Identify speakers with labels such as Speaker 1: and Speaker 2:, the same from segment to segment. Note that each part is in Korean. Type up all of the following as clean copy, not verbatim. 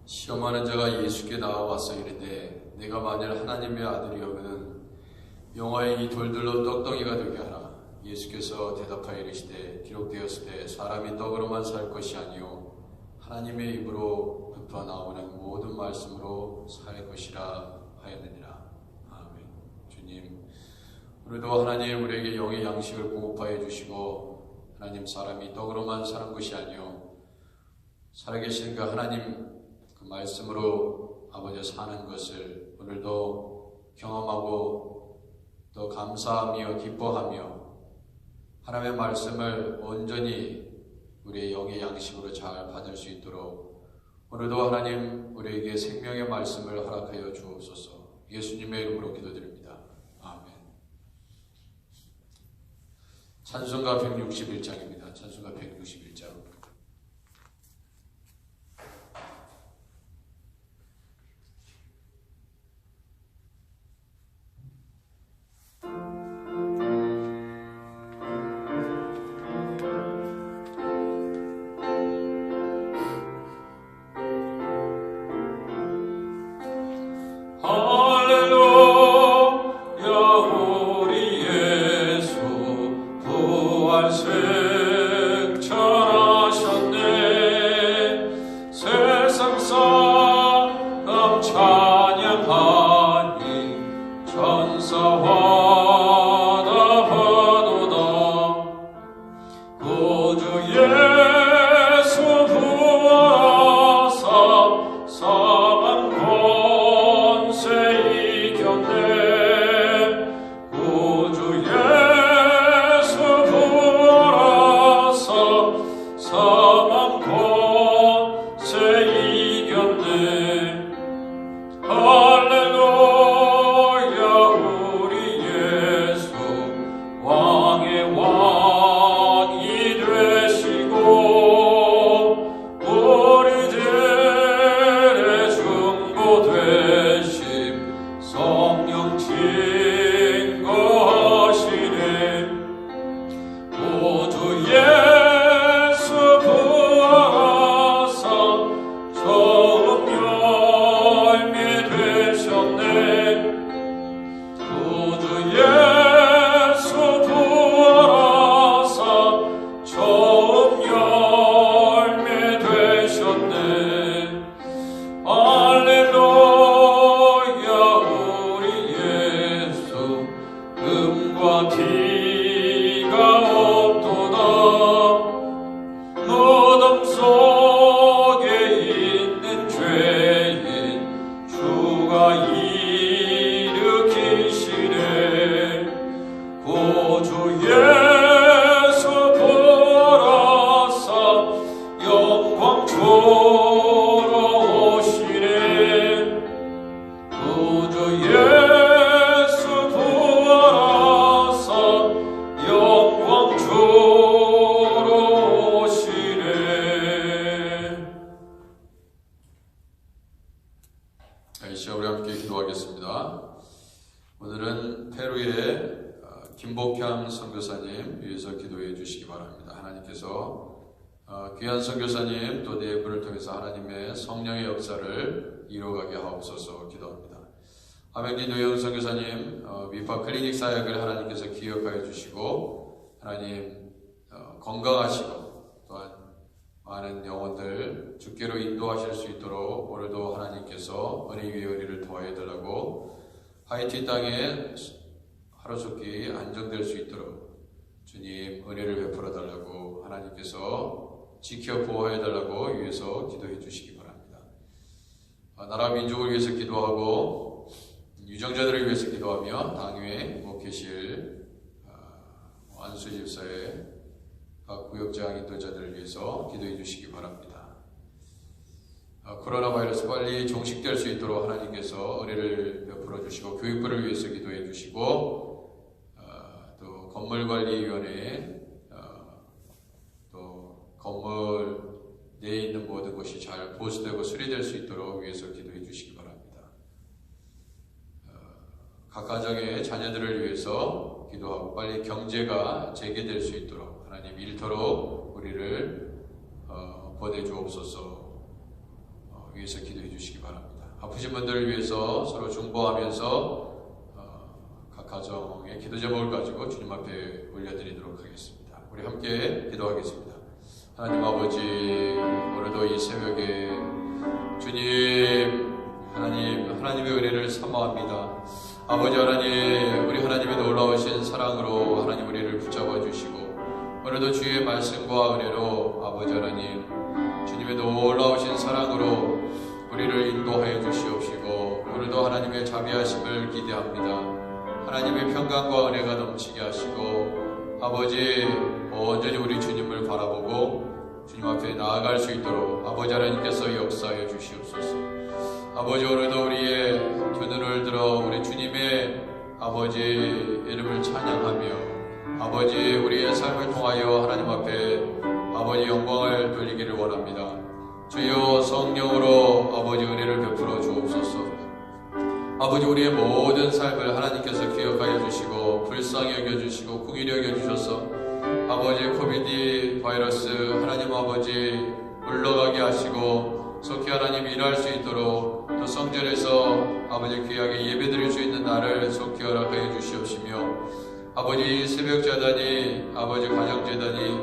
Speaker 1: 시험하는 자가 예수께 나와와서 이르되 내가 만일 하나님의 아들이오거든 영화의 이 돌들로 떡덩이가 되게 하라. 예수께서 대답하여 이르시되 기록되었으되 사람이 떡으로만 살 것이 아니요 하나님의 입으로부터 나오는 모든 말씀으로 살 것이라 하였느니라. 아멘. 주님, 오늘도 하나님 우리에게 영의 양식을 공급하여 주시고 하나님 사람이 떡으로만 사는 것이 아니요 살아계신 그 하나님 그 말씀으로 아버지 사는 것을 오늘도 경험하고 또 감사하며 기뻐하며 하나님의 말씀을 온전히 우리의 영의 양식으로 잘 받을 수 있도록 오늘도 하나님 우리에게 생명의 말씀을 허락하여 주옵소서. 예수님의 이름으로 기도드립니다. 아멘. 찬송가 161장입니다. 찬송가 161장. 우리 함께 기도하겠습니다. 오늘은 페루의 김복향 선교사님 위해서 기도해 주시기 바랍니다. 하나님께서 귀한 선교사님 또 네 분을 통해서 하나님의 성령의 역사를 이루어가게 하옵소서 기도합니다. 하명진 노영 선교사님 미파 클리닉 사역을 하나님께서 기억하여 주시고 하나님 건강하시고 또한 많은 영혼들 주께로 인도하실 수 있도록 오늘도 하나님께서 은혜 위에 은혜를 더하여 달라고 하이티 땅에 하루속히 안정될 수 있도록 주님 은혜를 베풀어 달라고 하나님께서 지켜 보호해 달라고 위해서 기도해 주시기 바랍니다. 나라 민족을 위해서 기도하고 유정자들을 위해서 기도하며 당회에 계실 안수 집사의 각 구역장 인도자들을 위해서 기도해 주시기 바랍니다. 코로나 바이러스 빨리 종식될 수 있도록 하나님께서 은혜를 베풀어 주시고 교육부를 위해서 기도해 주시고 또 건물관리위원회 또 건물 내에 있는 모든 것이 잘 보수되고 수리될 수 있도록 위해서 기도해 주시기 바랍니다. 각 가정의 자녀들을 위해서 기도하고 빨리 경제가 재개될 수 있도록 하나님 일터로 우리를 보내주옵소서. 위해서 기도해 주시기 바랍니다. 아프신 분들을 위해서 서로 중보하면서 각 가정의 기도 제목을 가지고 주님 앞에 올려드리도록 하겠습니다. 우리 함께 기도하겠습니다. 하나님 아버지, 오늘도 이 새벽에 주님 하나님의 은혜를 사모합니다. 아버지 하나님, 우리 하나님의 놀라우신 사랑으로 하나님 우리를 붙잡아 주시고 오늘도 주의 말씀과 은혜로 아버지 하나님 주님의 놀라우신 사랑으로 우리를 인도하여 주시옵시고 오늘도 하나님의 자비하심을 기대합니다. 하나님의 평강과 은혜가 넘치게 하시고 아버지 온전히 우리 주님을 바라보고 주님 앞에 나아갈 수 있도록 아버지 하나님께서 역사하여 주시옵소서. 아버지 오늘도 우리의 두 눈을 들어 우리 주님의 아버지 이름을 찬양하며 아버지 우리의 삶을 통하여 하나님 앞에 아버지 영광을 돌리기를 원합니다. 주여 성령으로 아버지 은혜를 베풀어 주옵소서. 아버지 우리의 모든 삶을 하나님께서 기억하여 주시고 불쌍히 여겨주시고 긍휼히 여겨주셔서 아버지 코비드 바이러스 하나님 아버지 물러가게 하시고 속히 하나님 일할 수 있도록 또 성전에서 아버지 귀하게 예배드릴 수 있는 날을 속히 허락하여 주시옵시며 아버지 새벽재단이 아버지 가정재단이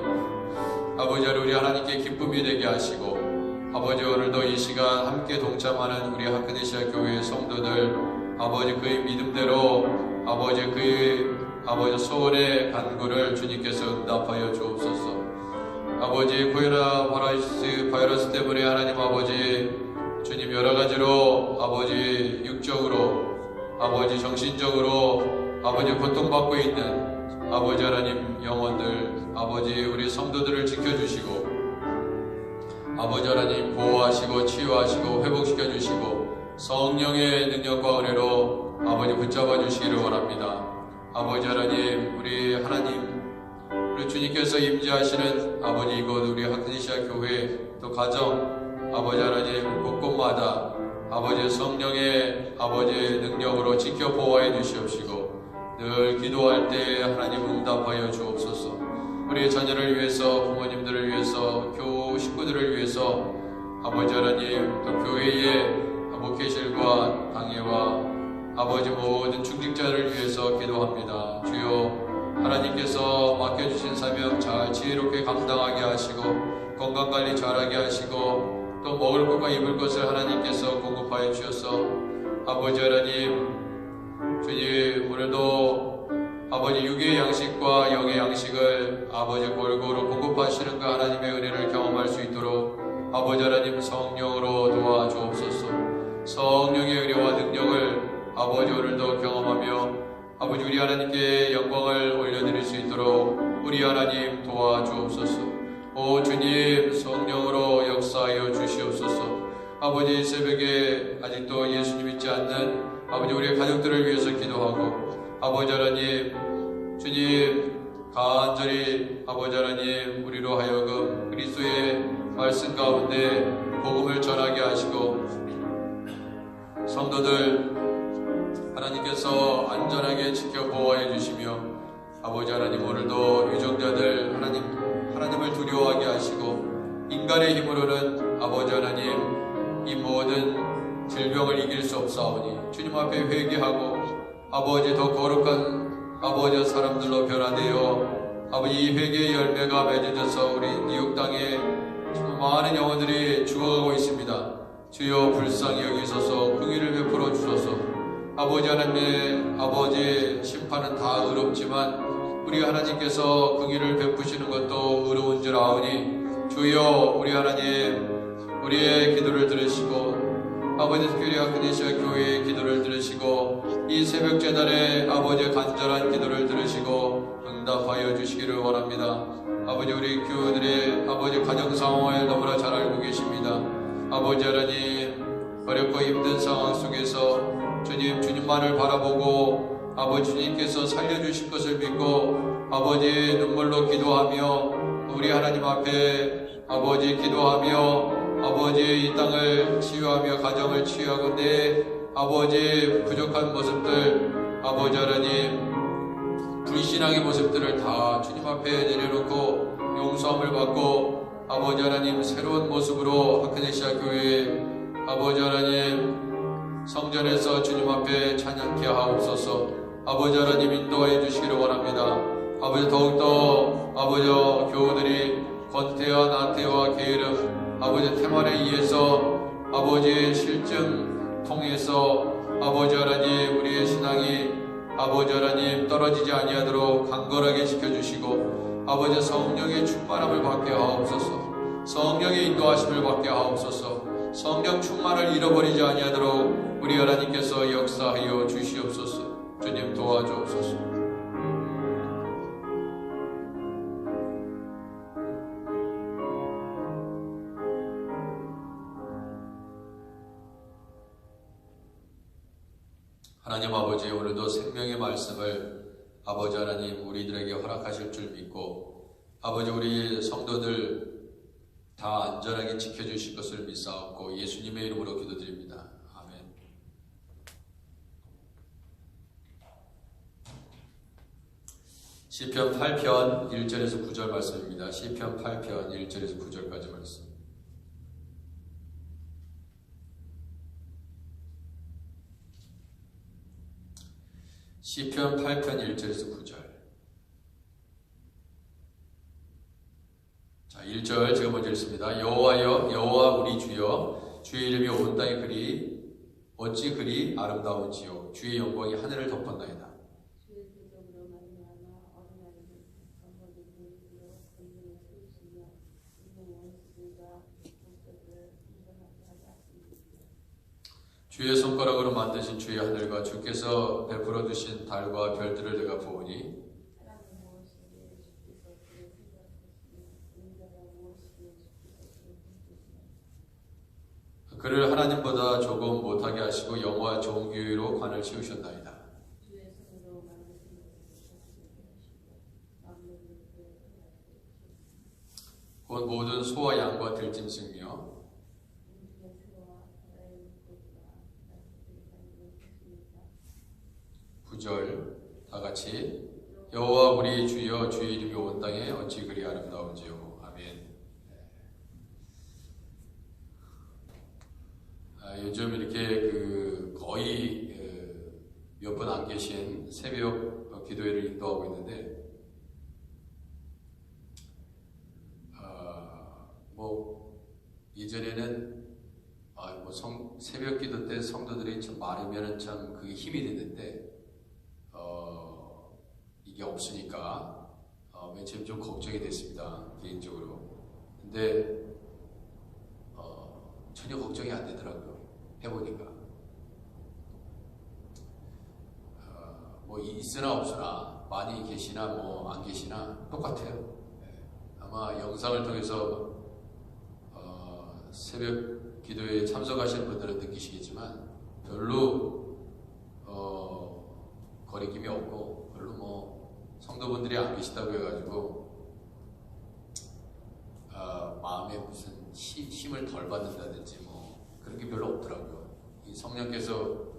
Speaker 1: 아버지 우리 하나님께 기쁨이 되게 하시고 아버지 오늘도 이 시간 함께 동참하는 우리 하크네시아 교회의 성도들 아버지 그의 믿음대로 아버지 그의 아버지 소원의 간구를 주님께서 응답하여 주옵소서. 아버지 코로나 바이러스 때문에 하나님 아버지 주님 여러가지로 아버지 육적으로 아버지 정신적으로 아버지 고통받고 있는 아버지 하나님 영혼들 아버지 우리 성도들을 지켜주시고 아버지 하나님 보호하시고 치유하시고 회복시켜 주시고 성령의 능력과 은혜로 아버지 붙잡아 주시기를 원합니다. 아버지 하나님 우리 하나님 우리 주님께서 임재하시는 아버지 이곳 우리 하크니시아 교회 또 가정 아버지 하나님 곳곳마다 아버지 성령의 아버지 능력으로 지켜 보호해 주시옵시고 늘 기도할 때 하나님 응답하여 주옵소서. 우리 자녀를 위해서 부모님들을 위해서 교우 식구들을 위해서 아버지 하나님 또 교회의 목회실과 당회와 아버지 모든 중직자를 위해서 기도합니다. 주여 하나님께서 맡겨주신 사명 잘 지혜롭게 감당하게 하시고 건강관리 잘하게 하시고 또 먹을 것과 입을 것을 하나님께서 공급하여 주셔서 아버지 하나님 주님 오늘도 아버지 육의 양식과 영의 양식을 아버지 골고루 공급하시는 그 하나님의 은혜를 경험할 수 있도록 아버지 하나님 성령으로 도와주옵소서. 성령의 은혜와 능력을 아버지 오늘도 경험하며 아버지 우리 하나님께 영광을 올려드릴 수 있도록 우리 하나님 도와주옵소서. 오 주님 성령으로 역사하여 주시옵소서. 아버지 새벽에 아직도 예수님 믿지 않는 아버지 우리의 가족들을 위해서 기도하고 아버지 하나님 주님 간절히 아버지 하나님 우리로 하여금 그리스도의 말씀 가운데 복음을 전하게 하시고 성도들 하나님께서 안전하게 지켜 보호해 주시며 아버지 하나님 오늘도 유정자들 하나님을 두려워하게 하시고 인간의 힘으로는 아버지 하나님 이 모든 질병을 이길 수 없사오니 주님 앞에 회개하고 아버지 더 거룩한 아버지 사람들로 변화되어 아버지 이 회개의 열매가 맺어져서 우리 뉴욕 땅에 많은 영혼들이 죽어가고 있습니다. 주여 불쌍히 여기소서 긍휼을 베풀어 주소서. 아버지 하나님의 아버지 심판은 다 의롭지만 우리 하나님께서 긍휼을 베푸시는 것도 의로운 줄 아오니 주여 우리 하나님 우리의 기도를 들으시고 아버지 특별히 하크네시아 교회의 기도를 들으시고 이 새벽 재단의 아버지의 간절한 기도를 들으시고 응답하여 주시기를 원합니다. 아버지 우리 교우들의 아버지 가정 상황을 너무나 잘 알고 계십니다. 아버지 하나님 어렵고 힘든 상황 속에서 주님만을 바라보고 아버지 주님께서 살려주실 것을 믿고 아버지 눈물로 기도하며 우리 하나님 앞에 아버지 기도하며 아버지 이 땅을 치유하며 가정을 치유하고 내 아버지 부족한 모습들 아버지 하나님 불신앙의 모습들을 다 주님 앞에 내려놓고 용서함을 받고 아버지 하나님 새로운 모습으로 하크네시아 교회에 아버지 하나님 성전에서 주님 앞에 찬양케 하옵소서. 아버지 하나님 인도하여 주시기를 원합니다. 아버지 더욱더 아버지 교우들이 권태와 나태와 게으름 아버지 태만에 의해서 아버지의 실증 통해서 아버지 하나님 우리의 신앙이 아버지 하나님 떨어지지 아니하도록 강건하게 지켜주시고 아버지 성령의 충만함을 받게 하옵소서. 성령의 인도하심을 받게 하옵소서. 성령 충만을 잃어버리지 아니하도록 우리 하나님께서 역사하여 주시옵소서. 주님 도와주옵소서. 하나님 아버지, 오늘도 생명의 말씀을 아버지 하나님 우리들에게 허락하실 줄 믿고 아버지 우리 성도들 다 안전하게 지켜주실 것을 믿사옵고 예수님의 이름으로 기도드립니다. 아멘. 시편 8편 1절에서 9절 말씀입니다. 시편 8편 1절에서 9절까지 말씀. 시편 8편 1절에서 9절. 자, 1절 제가 먼저 읽습니다. 여호와여, 여호와 우리 주여, 주의 이름이 온 땅에 어찌 그리 아름다운지요. 주의 영광이 하늘을 덮었나이다. 주의 손가락으로 만드신 주의 하늘과 주께서 베풀어 두신 달과 별들을 내가 보오니 그를 하나님보다 조금 못하게 하시고 영화 좋은 교회로 관을 씌우셨나이다. 곧 모든 소와 양과 들짐승이며 다 같이 여호와 우리 주여, 주의 이름이 온 땅에 어찌 그리 아름다운지요. 아멘. 요즘 이렇게 거의 몇 분 안 계신 새벽 기도회를 인도하고 있는데 이전에는 새벽 기도 때 성도들이 참 많으면 참 그게 힘이 됐는데 이게 없으니까 맨 처음 좀 걱정이 됐습니다, 개인적으로. 근데 전혀 걱정이 안 되더라고요, 해보니까. 있으나 없으나 많이 계시나 안 계시나 똑같아요. 아마 영상을 통해서 새벽 기도에 참석하시는 분들은 느끼시겠지만 별로 거리낌이 없고 별로 성도분들이 안 계시다고 해가지고 마음에 무슨 힘을 덜 받는다든지 그런 게 별로 없더라고요. 이 성령께서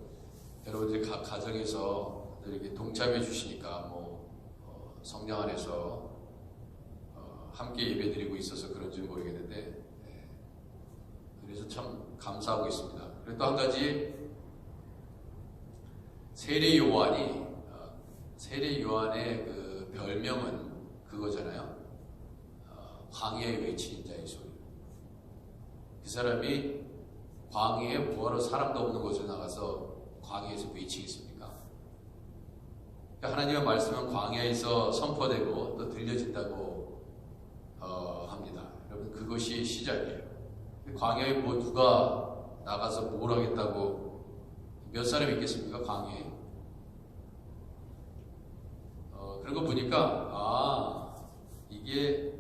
Speaker 1: 여러분들이 각 가정에서 이렇게 동참해 주시니까 성령 안에서 함께 예배드리고 있어서 그런지 모르겠는데 그래서 참 감사하고 있습니다. 그리고 또 한 가지, 세례 요한의 그 별명은 그거잖아요. 광야에 외치는 자의 소리. 그 사람이 광야에 뭐하러 사람도 없는 곳에 나가서 광야에서 외치겠습니까? 그러니까 하나님의 말씀은 광야에서 선포되고 또 들려진다고 합니다. 여러분, 그것이 시작이에요. 광야에 누가 나가서 뭘 하겠다고 몇 사람이 있겠습니까? 광야에. 그런 거 보니까 이게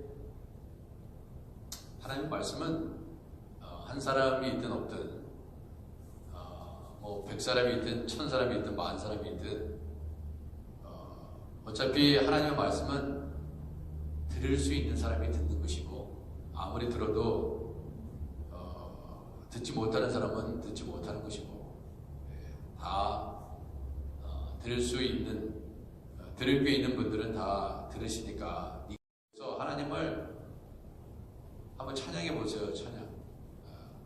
Speaker 1: 하나님 말씀은 한 사람이 있든 없든 100사람이 있든 1000사람이 있든 10,000사람이 있든 어차피 하나님의 말씀은 들을 수 있는 사람이 듣는 것이고 아무리 들어도 듣지 못하는 사람은 듣지 못하는 것이고 다 들을 수 있는 들을 게 있는 분들은 다 들으시니까. 그래서 하나님을 한번 찬양해 보세요. 찬양.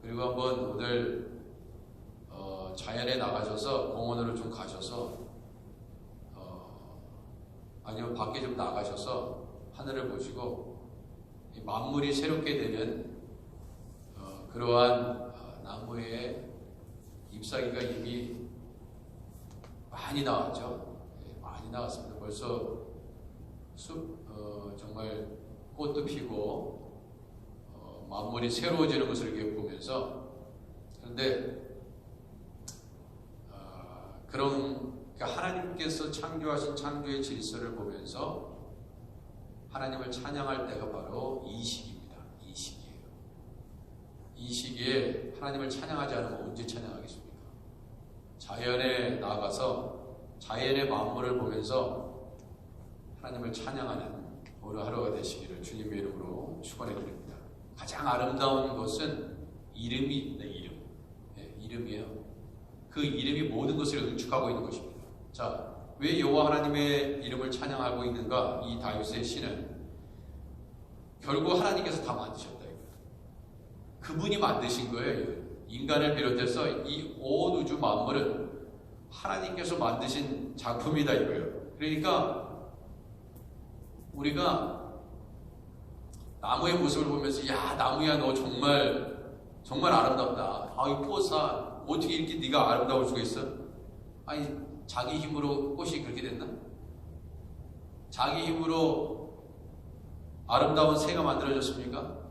Speaker 1: 그리고 한번 오늘 자연에 나가셔서 공원으로 좀 가셔서 아니면 밖에 좀 나가셔서 하늘을 보시고 이 만물이 새롭게 되는 그러한 나무의 잎사귀가 이미 많이 나왔죠. 많이 나왔습니다. 벌써 정말 꽃도 피고 만물이 새로워지는 것을 이렇게 보면서, 그런데 그러니까 하나님께서 창조하신 창조의 질서를 보면서 하나님을 찬양할 때가 바로 이 시기입니다. 이 시기예요. 이 시기에 하나님을 찬양하지 않으면 언제 찬양하겠습니까? 자연에 나가서 자연의 만물을 보면서 하나님을 찬양하는 오늘 하루가 되시기를 주님의 이름으로 축원해 드립니다. 가장 아름다운 것은 이름이 있다. 이름이에요. 그 이름이 모든 것을 응축하고 있는 것입니다. 자, 왜 여호와 하나님의 이름을 찬양하고 있는가? 이 다윗의 시는 결국 하나님께서 다 만드셨다. 그분이 만드신 거예요. 인간을 비롯해서 이 온 우주 만물은 하나님께서 만드신 작품이다 이거예요. 그러니까 우리가 나무의 모습을 보면서 야, 나무야, 너 정말 아름답다. 아, 이 꽃아, 어떻게 이렇게 네가 아름다울 수가 있어? 아니, 자기 힘으로 꽃이 그렇게 됐나? 자기 힘으로 아름다운 새가 만들어졌습니까?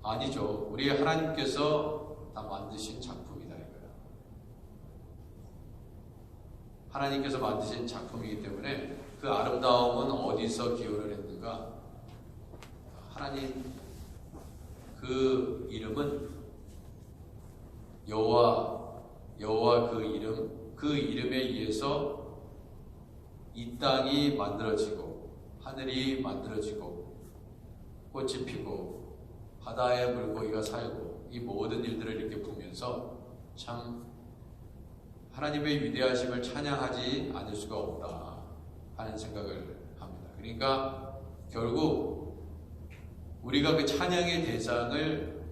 Speaker 1: 아니죠. 우리 하나님께서 다 만드신 작품이다 이거야. 하나님께서 만드신 작품이기 때문에 그 아름다움은 어디서 기원을 했는가? 하나님 그 이름은 여호와 그 이름에 의해서 이 땅이 만들어지고 하늘이 만들어지고 꽃이 피고 바다에 물고기가 살고 이 모든 일들을 이렇게 보면서 참 하나님의 위대하심을 찬양하지 않을 수가 없다 하는 생각을 합니다. 그러니까 결국 우리가 그 찬양의 대상을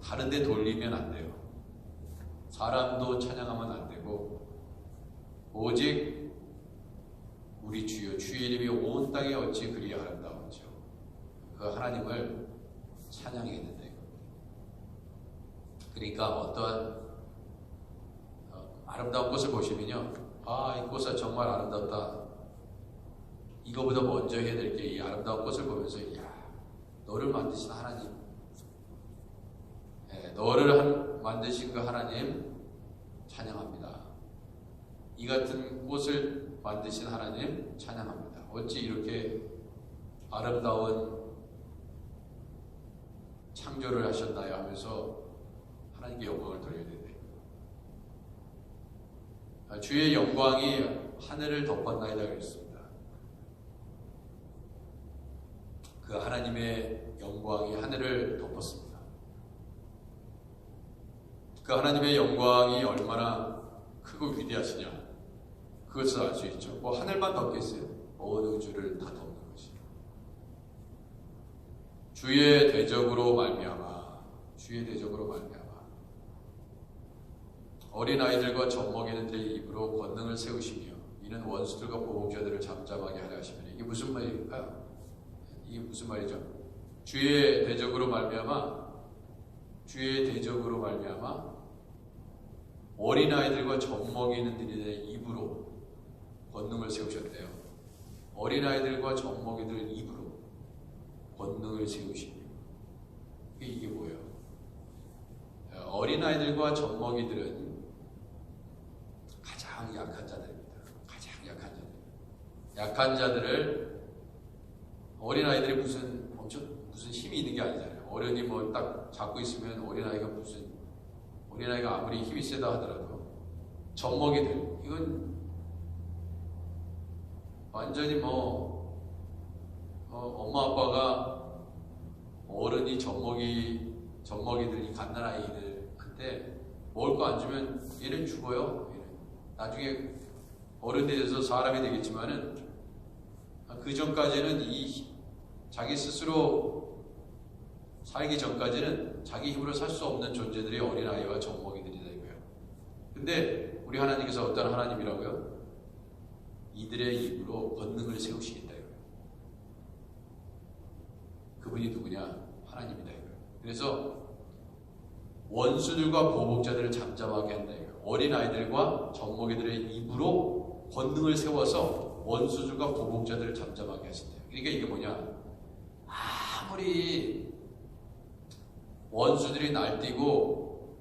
Speaker 1: 다른 데 돌리면 안 돼요. 사람도 찬양하면 안 되고 오직 우리 주여, 주의 이름이 온 땅에 어찌 그리 아름다운지요. 그 하나님을 찬양해야 된다. 그러니까 어떠한 아름다운 꽃을 보시면요, 아, 이 꽃은 정말 아름답다. 이거보다 먼저 해야 될 게 이 아름다운 꽃을 보면서 야, 너를 만드신 하나님, 너를 만드신 그 하나님 찬양합니다. 이 같은 꽃을 만드신 하나님 찬양합니다. 어찌 이렇게 아름다운 창조를 하셨나요? 하면서 하나님께 영광을 돌려야 된다. 주의 영광이 하늘을 덮었나이다 그랬습니다. 그 하나님의 영광이 하늘을 덮었습니다. 그 하나님의 영광이 얼마나 크고 위대하시냐, 그것을 알 수 있죠. 뭐 하늘만 덮겠어요? 온 우주를 다 덮는 것이. 주의 대적으로 말미암아, 주의 대적으로 말미암아 어린아이들과 젖먹이는 자의 입으로 권능을 세우시며 이는 원수들과 보복자들을 잠잠하게 하려 하시면, 이게 무슨 말일까요? 이게 무슨 말이죠? 주의 대적으로 말미암아, 주의 대적으로 말미암아 어린아이들과 젖먹이는 들의 입으로 권능을 세우셨대요. 어린아이들과 젖먹이들 입으로 권능을 세우시며, 이게 뭐예요? 어린아이들과 젖먹이들은 가장 약한 자들입니다. 가장 약한 자들. 약한 자들을, 어린아이들이 무슨 힘이 있는 게 아니잖아요. 어른이 뭐 딱 잡고 있으면 어린아이가 아무리 힘이 세다 하더라도 젖먹이들, 이건 완전히 엄마 아빠가 어른이 젖먹이들, 이 갓난아이들한테 먹을 거 안 주면 얘는 죽어요. 얘는 나중에 어른이 돼서 사람이 되겠지만은 그 전까지는 이 자기 스스로 살기 전까지는 자기 힘으로 살 수 없는 존재들이 어린아이와 젖먹이들이다 이거예요. 근데 우리 하나님께서 어떤 하나님이라고요? 이들의 입으로 권능을 세우시겠다 이거예요. 그분이 누구냐? 하나님이다 이거예요. 그래서 원수들과 보복자들을 잠잠하게 한다 이거예요. 어린아이들과 젖먹이들의 입으로 권능을 세워서 원수들과 보복자들을 잠잠하게 하신다. 그러니까 이게 뭐냐? 아무리 원수들이 날뛰고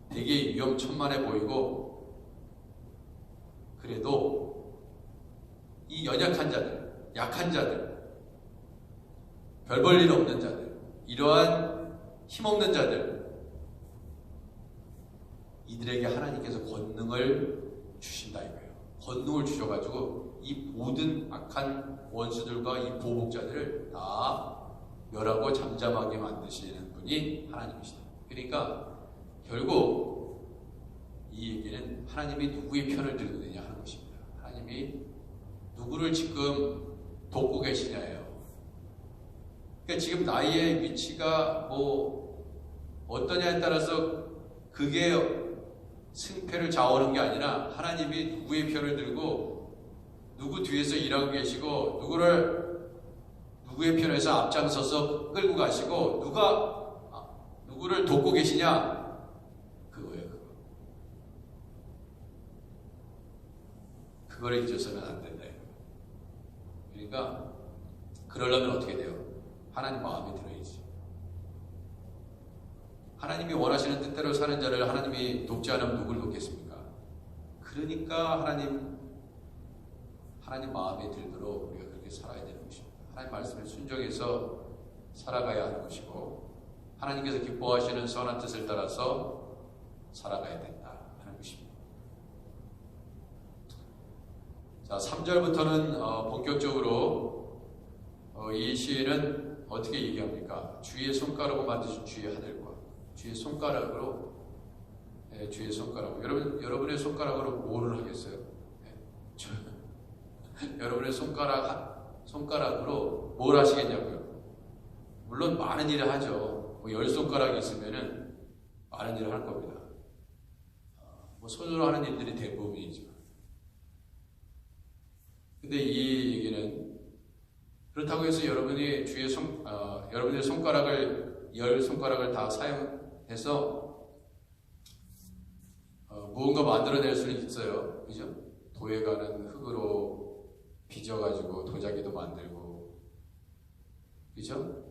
Speaker 1: 되게 위험천만해 보이고 그래도 이 연약한 자들, 약한 자들, 별 볼 일 없는 자들, 이러한 힘없는 자들, 이들에게 하나님께서 권능을 주신다 이거예요. 권능을 주셔가지고 이 모든 악한 원수들과 이 보복자들을 다 멸하고 잠잠하게 만드시는 분이 하나님이시다. 그러니까 결국 이 얘기는 하나님이 누구의 편을 들느냐 하는 것입니다. 하나님이 누구를 지금 돕고 계시냐예요. 그러니까 지금 나의 위치가 뭐 어떠냐에 따라서 그게 승패를 좌우하는 게 아니라 하나님이 누구의 편을 들고 누구 뒤에서 일하고 계시고 누구의 편에서 앞장서서 끌고 가시고 누구를 돕고 계시냐 그거예요. 그거를 잊어서는 안 된다. 그러니까 그러려면 어떻게 돼요? 하나님 마음에 들어야지. 하나님이 원하시는 뜻대로 사는 자를 하나님이 돕지 않으면 누굴 돕겠습니까? 그러니까 하나님 마음에 들도록 우리가 그렇게 살아야 되는 것입니다. 하나님 말씀에 순종해서 살아가야 하는 것이고 하나님께서 기뻐하시는 선한 뜻을 따라서 살아가야 된다 하는 것입니다. 자, 3절부터는 본격적으로 이 시인은 어떻게 얘기합니까? 주의 손가락으로 만드신 주의 하늘과 주의 손가락으로 주의 손가락으로 여러분의 손가락으로 뭐를 하겠어요? 여러분의 손가락으로 뭘 하시겠냐고요? 물론 많은 일을 하죠. 뭐 10손가락이 있으면은 많은 일을 할 겁니다. 뭐 손으로 하는 일들이 대부분이지만. 근데 이 얘기는 그렇다고 해서 여러분의 손가락을 10손가락을 다 사용해서 무언가 만들어낼 수는 있어요. 그죠? 도에 가는 흙으로 빚어가지고 도자기도 만들고, 그죠?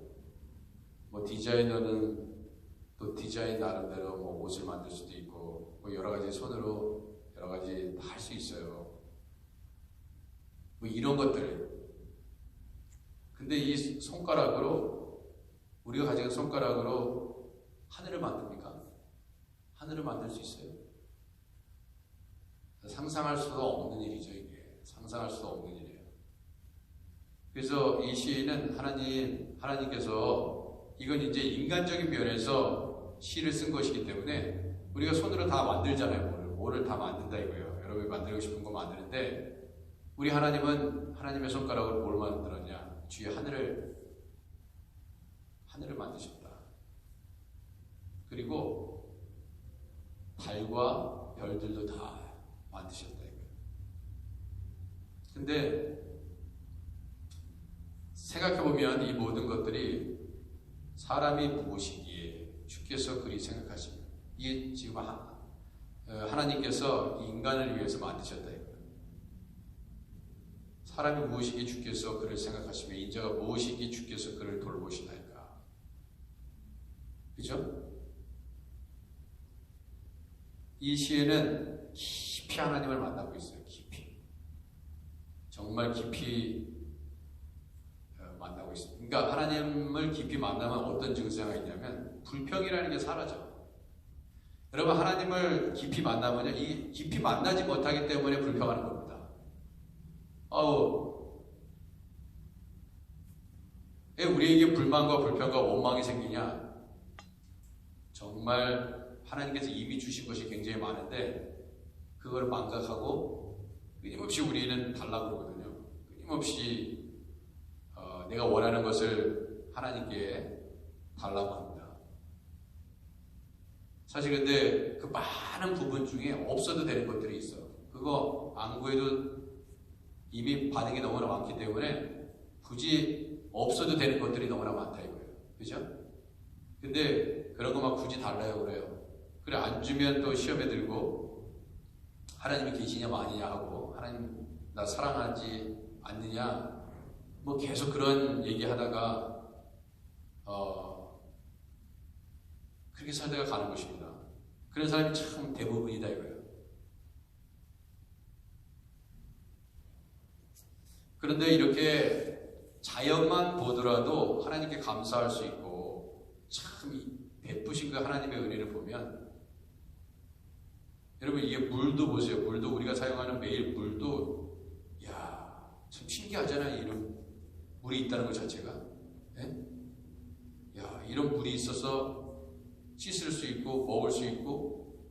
Speaker 1: 뭐 디자이너는 또 디자인 나름대로 뭐 옷을 만들 수도 있고, 뭐 여러 가지 손으로 여러 가지 다 할 수 있어요. 뭐 이런 것들. 근데 이 손가락으로, 우리가 가진 손가락으로 하늘을 만듭니까? 하늘을 만들 수 있어요? 상상할 수도 없는 일이죠, 이게. 상상할 수도 없는 일이에요. 그래서 이 시인은 하나님께서 이건 이제 인간적인 면에서 시를 쓴 것이기 때문에 우리가 손으로 다 만들잖아요. 뭐를 다 만든다 이거예요. 여러분이 만들고 싶은 거 만드는데 우리 하나님은 하나님의 손가락으로 뭘 만들었냐? 주의 하늘을 만드셨다. 그리고 달과 별들도 다 만드셨다 이거예요. 근데 생각해보면 이 모든 것들이 사람이 무엇이기에 주께서 그리 생각하십니다. 이게 지금 하나님께서 인간을 위해서 만드셨다 이거예요. 사람이 무엇이기에 주께서 그를 생각하시며 인자가 무엇이기에 주께서 그를 돌보시나이까. 그죠? 이 시에는 깊이 하나님을 만나고 있어요. 깊이. 정말 깊이 만나고 있습니다. 그러니까 하나님을 깊이 만나면 어떤 증세가 있냐면 불평이라는 게 사라져. 여러분 하나님을 깊이 만나면요, 이 깊이 만나지 못하기 때문에 불평하는 겁니다. 왜 우리에게 불만과 불평과 원망이 생기냐? 정말 하나님께서 이미 주신 것이 굉장히 많은데 그걸 망각하고 끊임없이 우리는 달라고 그러거든요. 끊임없이 내가 원하는 것을 하나님께 달라고 합니다. 사실 근데 그 많은 부분 중에 없어도 되는 것들이 있어. 그거 안 구해도 이미 반응이 너무나 많기 때문에 굳이 없어도 되는 것들이 너무나 많다 이거예요. 그죠? 근데 그런 거 막 굳이 달라요 그래요. 그래 안 주면 또 시험에 들고 하나님이 계시냐 아니냐 하고 하나님 나 사랑하지 않느냐 뭐 계속 그런 얘기하다가 그렇게 살다가 가는 것입니다. 그런 사람이 참 대부분이다 이거예요. 그런데 이렇게 자연만 보더라도 하나님께 감사할 수 있고 참 베푸신 그 하나님의 은혜를 보면 여러분 이게 물도 보세요. 물도 우리가 사용하는 매일 물도 참 신기하잖아요. 이런 물이 있다는 것 자체가. 이런 물이 있어서 씻을 수 있고 먹을 수 있고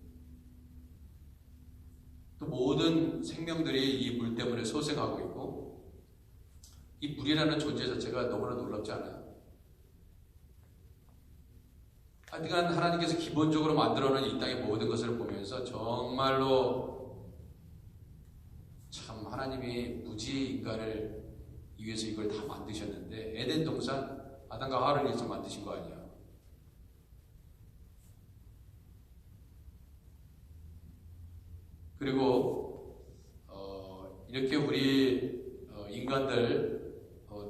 Speaker 1: 또 모든 생명들이 이 물 때문에 소생하고 있고 이 물이라는 존재 자체가 너무나 놀랍지 않아요? 하여간 하나님께서 기본적으로 만들어놓은 이 땅의 모든 것을 보면서 정말로 참 하나님이 무지 인간을 위해서 이걸 다 만드셨는데 에덴 동산 아담과 하와를 위해서 만드신 거 아니야. 그리고 이렇게 우리 인간들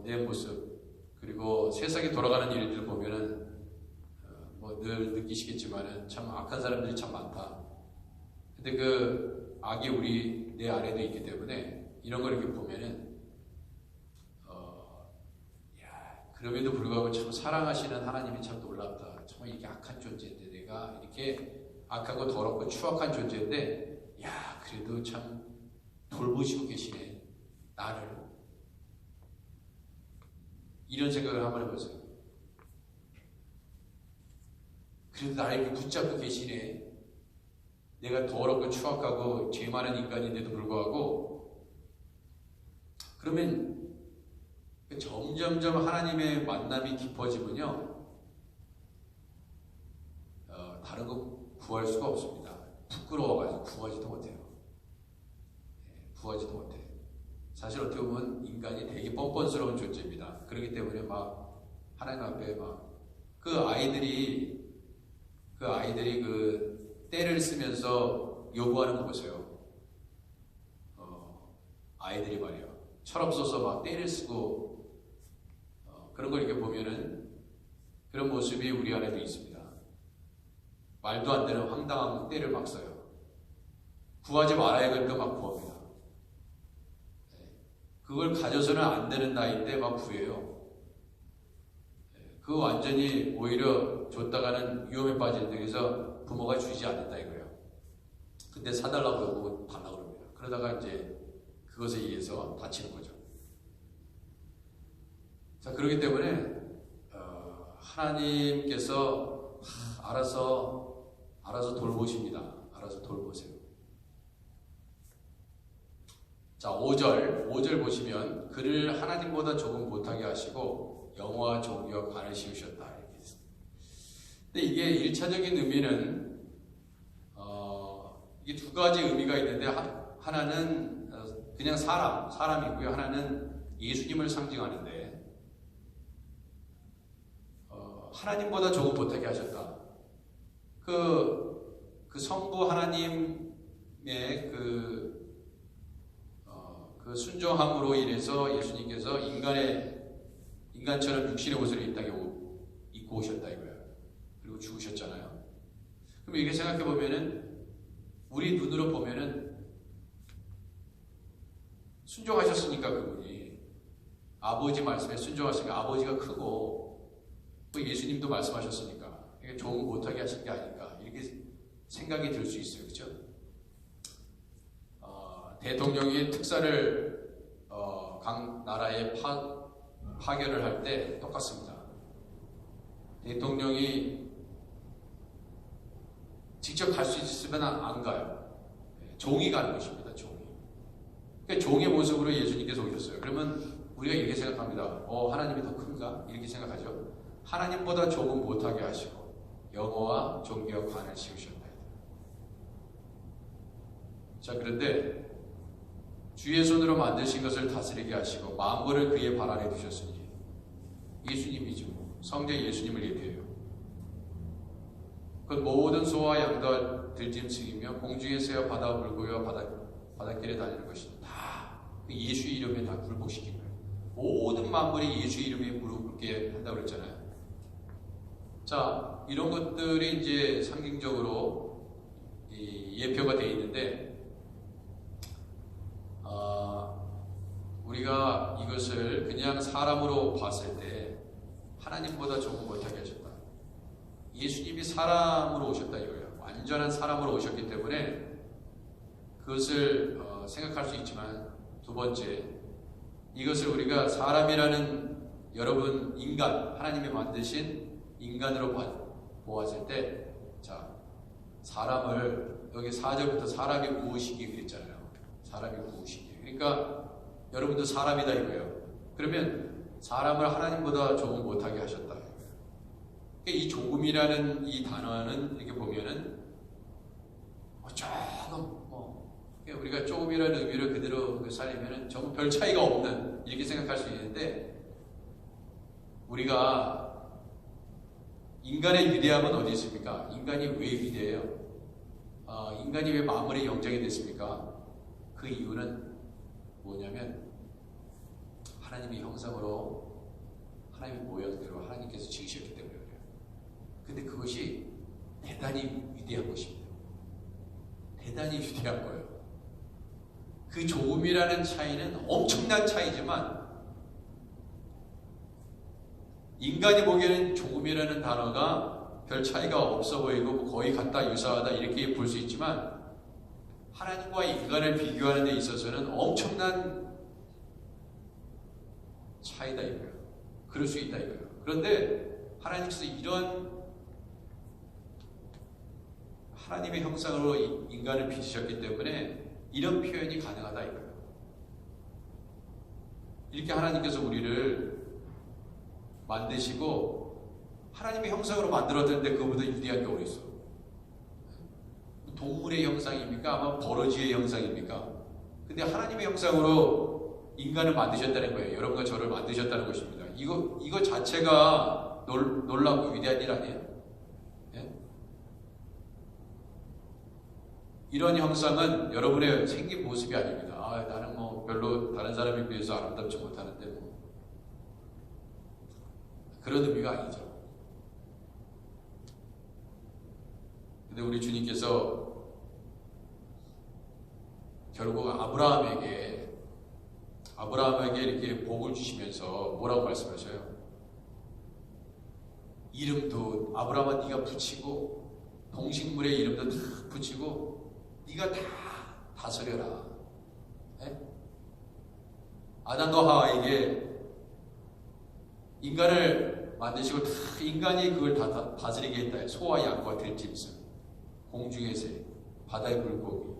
Speaker 1: 내 모습 그리고 세상이 돌아가는 일들 보면은 늘 느끼시겠지만은 참 악한 사람들이 참 많다. 근데 그 악이 우리 내 안에도 있기 때문에 이런 걸 이렇게 보면은 그럼에도 불구하고 참 사랑하시는 하나님이 참 놀랍다. 정말 이게 악한 존재인데 내가 이렇게 악하고 더럽고 추악한 존재인데 그래도 참 돌보시고 계시네 나를. 이런 생각을 한번 해보세요. 그래도 나를 이렇게 붙잡고 계시네. 내가 더럽고 추악하고 죄 많은 인간인데도 불구하고. 그러면 점점점 하나님의 만남이 깊어지면요 다른 거 구할 수가 없습니다. 부끄러워가지고 구하지도 못해요. 구하지도 못해. 사실 어떻게 보면 인간이 되게 뻔뻔스러운 존재입니다. 그렇기 때문에 막 하나님 앞에 막 그 아이들이 그 때를 쓰면서 요구하는 거 보세요. 아이들이 말이에요. 철없어서 막 때를 쓰고 그런 걸 이렇게 보면은 그런 모습이 우리 안에도 있습니다. 말도 안 되는 황당한 때를 막 써요. 구하지 말아야 할 거 막 구합니다. 그걸 가져서는 안 되는 나이인데 막 구해요. 그거 완전히 오히려 줬다가는 위험에 빠지는 데서 부모가 주지 않는다 이거예요. 근데 사달라고 그러고 달라고 그럽니다. 그러다가 이제 그것에 의해서 다치는 거죠. 자, 그렇기 때문에 하나님께서 알아서 돌보십니다. 알아서 돌보세요. 자, 5절 보시면 그를 하나님보다 조금 못하게 하시고 영화와 종류와 관을 씌우셨다 이렇게 있습니다. 근데 이게 1차적인 의미는 이게 두 가지 의미가 있는데 하나는 그냥 사람이고요. 하나는 예수님을 상징하는데 하나님보다 조금 못하게 하셨다. 그 성부 하나님의 그 순종함으로 인해서 예수님께서 인간처럼 육신의 옷을 이 땅에 입고 오셨다 이거예요. 그리고 죽으셨잖아요. 그럼 이렇게 생각해 보면은 우리 눈으로 보면은 순종하셨으니까 그분이 아버지 말씀에 순종하시니까 아버지가 크고 또 예수님도 말씀하셨으니까 이게 조금 못하게 하신 게 아닌가 이렇게 생각이 들 수 있어요. 그렇죠? 대통령이 특사를 각 나라에 파견을 할 때 똑같습니다. 대통령이 직접 갈 수 있으면 안 가요. 종이 가는 것입니다. 종이. 그러니까 종의 모습으로 예수님께서 오셨어요. 그러면 우리가 이렇게 생각합니다. 하나님이 더 큰가? 이렇게 생각하죠. 하나님보다 조금 못하게 하시고 영어와 종교와 관을 씌우셨다. 자, 그런데 주의 손으로 만드신 것을 다스리게 하시고 만물을 그의 발 아래 두셨으니 예수님이죠. 성자 예수님을 얘기해요. 그 모든 소와 양도 들짐승이며 공중의 새와 바다 물고기와 바닷길에 다니는 것이 다 예수 이름에 다 굴복시킨 거예요. 모든 만물이 예수 이름에 무릎 꿇게 한다고 그랬잖아요. 자, 이런 것들이 이제 상징적으로 예표가 되어 있는데, 우리가 이것을 그냥 사람으로 봤을 때 하나님보다 조금 못하게 하셨다. 예수님이 사람으로 오셨다 이거예요. 완전한 사람으로 오셨기 때문에 그것을 생각할 수 있지만, 두 번째, 이것을 우리가 사람이라는 여러분 인간, 하나님이 만드신 인간으로 보았을 때, 자, 사람을 여기 4절부터 사람이 무엇이기 그랬잖아요. 사람이 무엇이기. 그러니까 여러분도 사람이다 이거예요. 그러면 사람을 하나님보다 조금 못하게 하셨다. 이 조금이라는 이 단어는 이렇게 보면은 조금 우리가 조금이라는 의미를 그대로 살리면은 정말 별 차이가 없는 이렇게 생각할 수 있는데, 우리가 인간의 위대함은 어디 있습니까? 인간이 왜 위대해요? 인간이 왜 만물의 영장이 됐습니까? 그 이유는 뭐냐면 하나님의 형상으로 하나님의 모양대로 하나님께서 지으셨기 때문에 그래요. 근데 그것이 대단히 위대한 것입니다. 대단히 위대한 거예요. 그 조금이라는 차이는 엄청난 차이지만, 인간이 보기에는 조금이라는 단어가 별 차이가 없어 보이고 거의 같다 유사하다 이렇게 볼 수 있지만, 하나님과 인간을 비교하는 데 있어서는 엄청난 차이다 이거예요. 그럴 수 있다 이거예요. 그런데 하나님께서 이런 하나님의 형상으로 인간을 빚으셨기 때문에 이런 표현이 가능하다 이거예요. 이렇게 하나님께서 우리를 만드시고 하나님의 형상으로 만들었는데 그거보다 위대한 게 어디 있어? 동물의 형상입니까? 아마 버러지의 형상입니까? 근데 하나님의 형상으로 인간을 만드셨다는 거예요. 여러분과 저를 만드셨다는 것입니다. 이거 자체가 놀랍고 위대한 일 아니에요? 예? 이런 형상은 여러분의 생긴 모습이 아닙니다. 나는 별로 다른 사람에 비해서 아름답지 못하는데 그런 의미가 아니죠. 근데 우리 주님께서 결국 아브라함에게 이렇게 복을 주시면서 뭐라고 말씀하셔요? 이름도 아브라함아 네가 붙이고 동식물의 이름도 다 붙이고 네가 다 다스려라. 네? 아담과 하와에게 인간을 만드시고 다 인간이 그걸 다 다스리게 했다. 소와 양과 들짐승, 공중의 새, 바다의 물고기,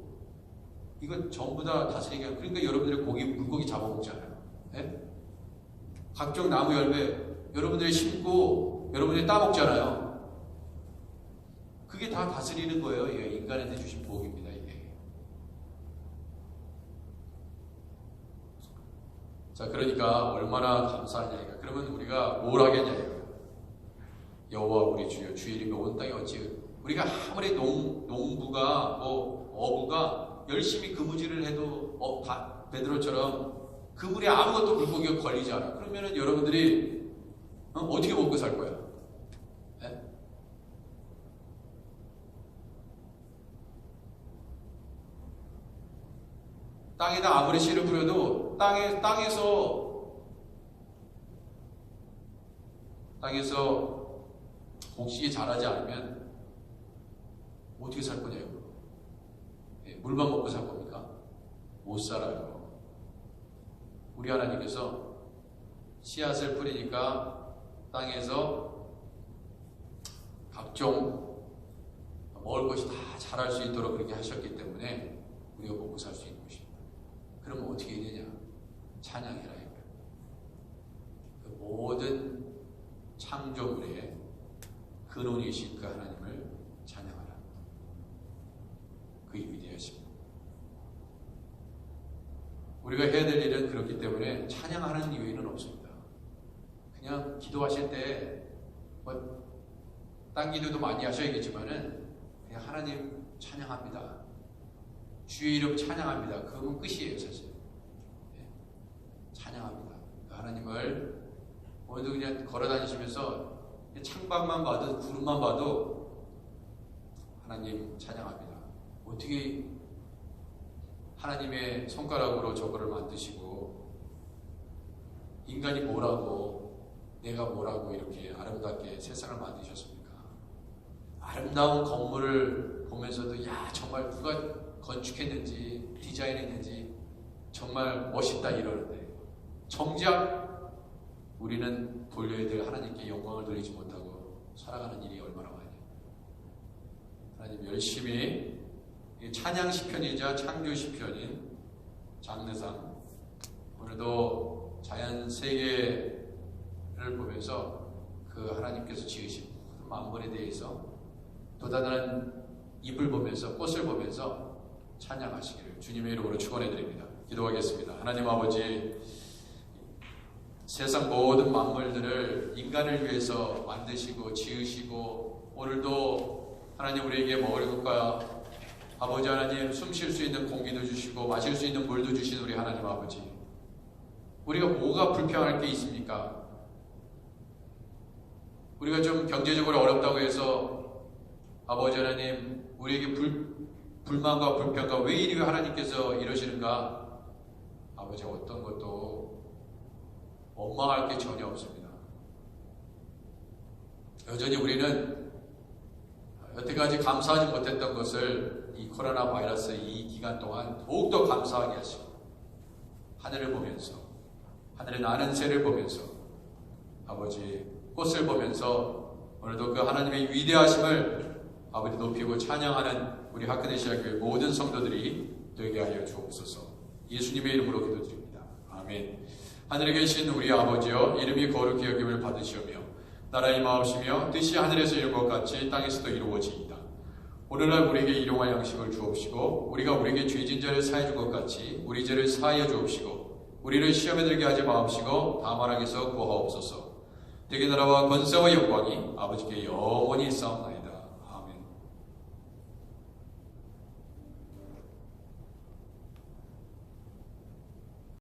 Speaker 1: 이거 전부 다 다스리게 하고, 그러니까 여러분들이 물고기 잡아먹잖아요. 네? 각종 나무 열매 여러분들이 심고 여러분들이 따먹잖아요. 그게 다 다스리는 거예요. 예, 인간한테 주신 복입니다. 이게. 자, 그러니까 얼마나 감사하냐 이거. 그러면 우리가 뭘 하겠냐 이거. 여호와 우리 주여 주의 이름이 온 땅에 어찌, 우리가 아무리 농부가 어부가 열심히 그무질을 해도 베드로처럼 그물에 아무것도 물고기가 걸리지 않아. 그러면은 여러분들이 어떻게 먹고 살 거야? 네? 땅에다 아무리 씨를 뿌려도 땅에서 곡식이 자라지 않으면 어떻게 살 거냐고. 물만 먹고 살 겁니까? 못 살아요. 우리 하나님께서 씨앗을 뿌리니까 땅에서 각종 먹을 것이 다 자랄 수 있도록 그렇게 하셨기 때문에 우리가 먹고 살 수 있는 것입니다. 그러면 어떻게 해야 되냐? 찬양해라 이거예요. 모든 창조물의 근원이신 그 하나님을 찬양하라. 그의 위대하십니다. 우리가 해야 될 일은 그렇기 때문에 찬양하는 이유는 없습니다. 그냥 기도하실 때 딴 기도도 많이 하셔야겠지만은 그냥 하나님 찬양합니다. 주의 이름 찬양합니다. 그건 끝이에요, 사실. 찬양합니다. 하나님을 오늘도 그냥 걸어다니시면서 창밖만 봐도, 구름만 봐도 하나님 찬양합니다. 어떻게 하나님의 손가락으로 저거를 만드시고 인간이 뭐라고, 내가 뭐라고 이렇게 아름답게 세상을 만드셨습니까? 아름다운 건물을 보면서도 야, 정말 누가 건축했는지 디자인했는지 정말 멋있다 이러는데 정작 우리는 돌려야 될 하나님께 영광을 돌리지 못하고 살아가는 일이 얼마나 많아요. 하나님 열심히 찬양 시편이자 창조 시편인 장르상, 오늘도 자연 세계를 보면서 그 하나님께서 지으신 모든 만물에 대해서 또 다른 잎을 보면서, 꽃을 보면서 찬양하시기를 주님의 이름으로 축원해 드립니다. 기도하겠습니다. 하나님 아버지, 세상 모든 만물들을 인간을 위해서 만드시고 지으시고 오늘도 하나님 우리에게 먹을 것과 아버지 하나님 숨 쉴 수 있는 공기도 주시고 마실 수 있는 물도 주신 우리 하나님 아버지, 우리가 뭐가 불평할 게 있습니까? 우리가 좀 경제적으로 어렵다고 해서 아버지 하나님 우리에게 불만과 불평과 왜 이리 하나님께서 이러시는가? 아버지 어떤 것도 원망할 게 전혀 없습니다. 여전히 우리는 여태까지 감사하지 못했던 것을 이 코로나 바이러스 이 기간 동안 더욱더 감사하게 하시고 하늘을 보면서, 하늘에 나는 새를 보면서, 아버지 꽃을 보면서 오늘도 그 하나님의 위대하심을 아버지 높이고 찬양하는 우리 하크네시아 교회 모든 성도들이 되게 하여 주옵소서. 예수님의 이름으로 기도드립니다. 아멘. 하늘에 계신 우리 아버지여, 이름이 거룩히 여김을 받으시오며 나라의 마옵시며 뜻이 하늘에서 이룬 것 같이 땅에서도 이루어지이다. 오늘날 우리에게 일용할 양식을 주옵시고 우리가 우리에게 죄진 자를 사해 준 것 같이 우리 죄를 사하여 주옵시고 우리를 시험에 들게 하지 마옵시고 다만 악에서 구하옵소서. 대개 나라와 권세와 영광이 아버지께 영원히 있사옵나이다.